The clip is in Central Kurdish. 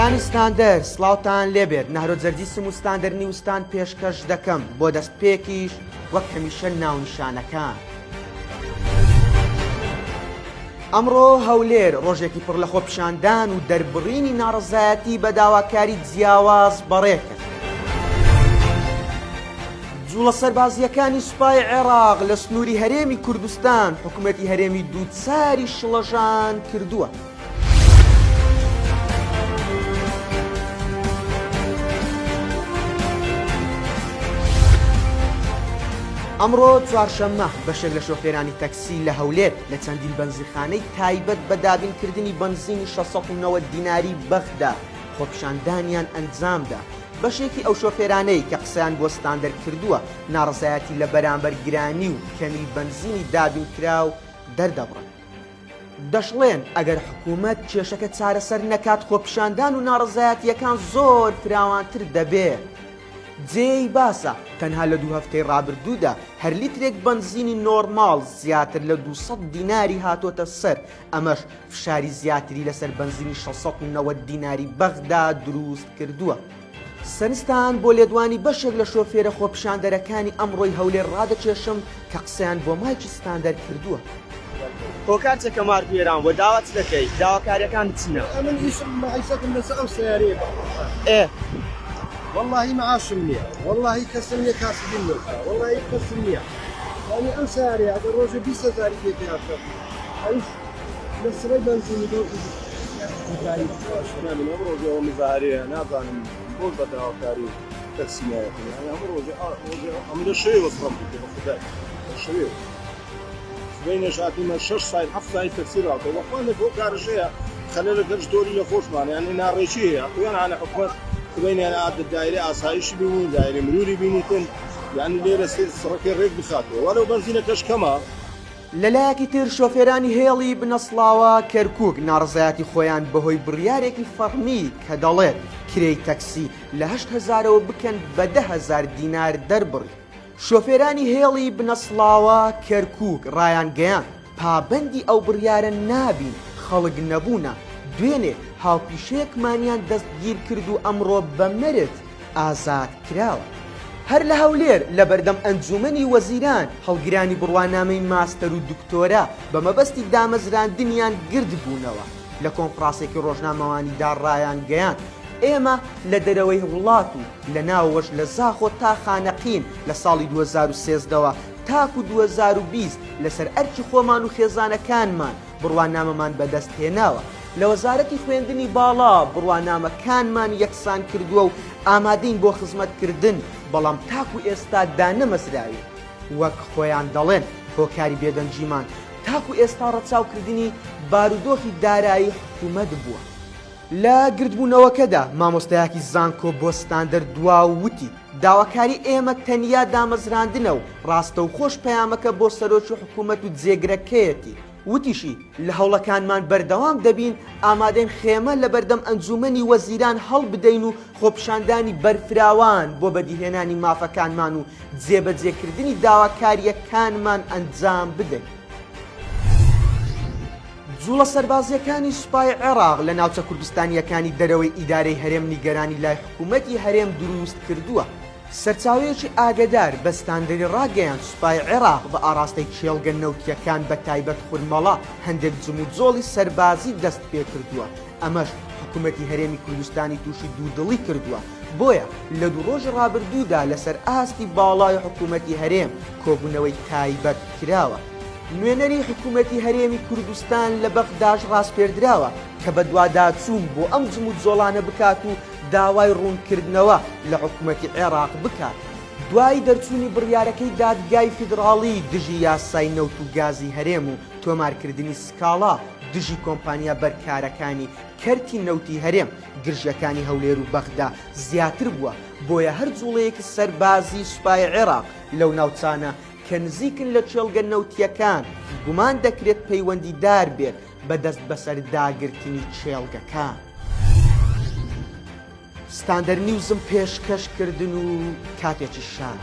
شۆفێرانی ستاندەر سڵاوتان لێبێت نەهرۆجەرجی سموستاندەر نیوستان پێشکەش دەکەم بۆ دەستپێکیش وەک هەمیشە ناونیشانەکان. ئەمڕۆ هەولێر ڕۆژێکی پڕ لە خۆپیشاندان و دەربڕینی ناڕزایەتی بە داواکاری جیاواز بەڕێکرد. جوڵە سەربازیەکانی سوپای عێراق لە سنووری هەرێمی کوردستان حکوومەتی هەرێمی دووچاری شڵەژان کردووە. ئەمڕۆ چوارشەممە بەشێک لە شۆفێرانی تەکسی لە هەولێر لە چەندین بەنزیخانەی تایبەت بە دابینکردنی بەنزینی 690 دیناری بەخدا خۆپیشاندانیان ئەنجامدا. بەشێکی ئەو شۆفێرانەی کە قسەیان بۆ ستاندەر کردووە ناڕزایەتی لە بەرامبەر گرانی و کەمی بەنزینی دابینکراو دەردەبڕن. دەشڵێن ئەگەر حکوومەت کێشەکە چارەسەر نەکات خۆپیشاندان و ناڕزایەتیەکان زۆر فراوانتر دەبێت. جێی باسە تەنها لە 2 هەفتەی ڕابردوودا هەر لیترێک بەنزینی نۆرماڵ زیاتر لە 200 دیناری هاتۆتە سەر، ئەمەش فشاری زیاتری لەسەر بەنزینی 690 دیناری بەغدا دروست کردووە. سەرنجستان بۆ لێدوانی بەشێک لە شۆفێرە خۆپیشاندەرەکانی ئەمڕۆی هەولێر ڕادەکێشم کە قسەیان بۆ مایکی ستاندەر کردووە. هۆکارچێکە مارگوێران بۆ داوات دەکەی داواکاریەکان بچنە من ئیشم معیشەتم لەسەر ئەو سیارەیە والله معاشم نییە والله کەسم نییە کاسبین نۆکە والله کەسم نییە یعنی ئەم سیارەیە ئەگەر ڕۆژە 20,000 پێ هاتە ئەوش لە سرەی بەنزینی ڕۆژەوە مزارەیە نازانم بۆ بە داواکاری تەکسینایەتی ئەم ڕۆژە ئەم لە شوێ وەسڵم خدای شوێ بینێش هاتیمە 6 ساعت 7 ساعت تەکسی ڕاتەوە وەخوانێک بۆ کارژەیە خەلە لە گەشت دۆری لە خۆشمان یعنی ناڕێکی هەیە تویان هانە حکومەت بینیان عادە دایرە ئاسایشی بینی دایرە مروری بینیتن یعنی لێرە سڕەکەی ڕێک بخاتەوە وەلەو بەنزینەکەش کەمە. لەلایەکی تر شۆفێرانی هێڵی بنەسڵاوە کەرکووک ناڕزایەتی خۆیان بەهۆی بڕیارێکی فەرمی کە دەڵێت کرێی تەکسی لە 8,000ەوە بکەن بە 10,000 دینار دەربڕی. شۆفێرانی هێڵی بنەسڵاوە کەرکووک ڕایان گەیان پابەندی ئەو بڕیارە نابین خەڵک نەبوونە دوێنێ هاوپیشەیەکمانیان دەستگیر کرد و ئەمڕۆ بە مرد ئازاد کراوە. هەر لە هەولێر لە بەردەم ئەنجومەنی وەزیران هەڵگرانی بڕوانامەی ماستەر و دکتۆرا بە مەبەستی دامەزراندنیان گرد بوونەوە. لە کۆنفرانسێکی ڕۆژنامەوانیدا ڕایان گەیان ئێمە لە دەرەوەی وڵات و لە ناوەش لە زاخۆ تا خانەقین لە ساڵی 2013ەوە تاکو 2020 لەسەر ئەرکی خۆمان و خێزانەکانمان بڕوانامەمان بەدەست هێناوە. لە وەزارەتی خوێندنی باڵا بڕوانامەکانمان یەکسان کردووە و ئامادەین بۆ خزمەتکردن، بەڵام تاکو ئێستا دانەمەزراوی وەک خۆیان دەڵێن هۆکاری بێدەنجیمان تاکو ئێستا ڕەچاوکردنی بارودۆخی دارایی حکوومەت بووە. لە گردبوونەوەکەدا مامۆستایەکی زانکۆ بۆ ستاندەر دواوتی داواکاری ئێمە تەنیا دامەزراندنە و ڕاستە و خۆش پەیامەکە بۆ سەرۆکی حکوومەت و جێگرەکەیەتی. وتیشی لە هەوڵەکانمان بەردەوام دەبین ئامادەین خێمە لە بەردەم ئەنجومەنی وەزیران هەڵ بدەین و خۆپیشاندانی بەرفراوان بۆ بەدیهێنانی مافەکانمان و جێبەجێکردنی داواکاریەکانمان ئەنجام بدەین. جوڵە سەربازیەکانی سوپای عێراق لە ناوچە کوردستانیەکانی دەرەوەی ئیدارەی هەرێم نیگەرانی لای حکوومەتی هەرێم دروست کردووە. سەرچاوەیەکی ئاگدار بە ستاندەری ڕاگەیان سوپای عێراق بە ئاراستەی کێڵگە نەوتیەکان بە تایبەت خورمەڵا هەندێک جموجۆڵی سەربازی دەست پێ کردووە. ئەمەش حکوومەتی هەرێمی کوردستانی تووشی دوودڵی کردووە. بۆیە لە 2 ڕۆژی ڕابردوودا لەسەر ئاستی باڵای حکوومەتی هەرێم کۆبوونەوەی تایبەت کراوە. نوێنەری حکوومەتی هەرێمی کوردستان لە بەغداش ڕاستپێردراوە کە بە دوواداچوون بۆ ئەم جموجۆڵانە بکات و داوای ڕوونکردنەوە لە حکوومەتی عێراق بکات. دوای دەرچوونی بڕیارەکەی دادگای فیدراڵی دژی یاسای نەوت و گازی هەرێم و تۆمارکردنی سکاڵا دژی کۆمپانیا بەرکارەکانی کەرتی نەوتی هەرێم گرژەکانی هەولێر و بەغدا زیاتر بووە. بۆیە هەر جوڵەیەکی سەربازی سوپای عێراق لەو ناوچانە کە نزیکن لە چێڵگە نەوتیەکان گومان دەکرێت پەیوەندیدار بێت بەدەست بەسەر داگرتنی چێڵگەکان. ستاندەر نیوزم پێشکەشکردن و کاتێکی شان.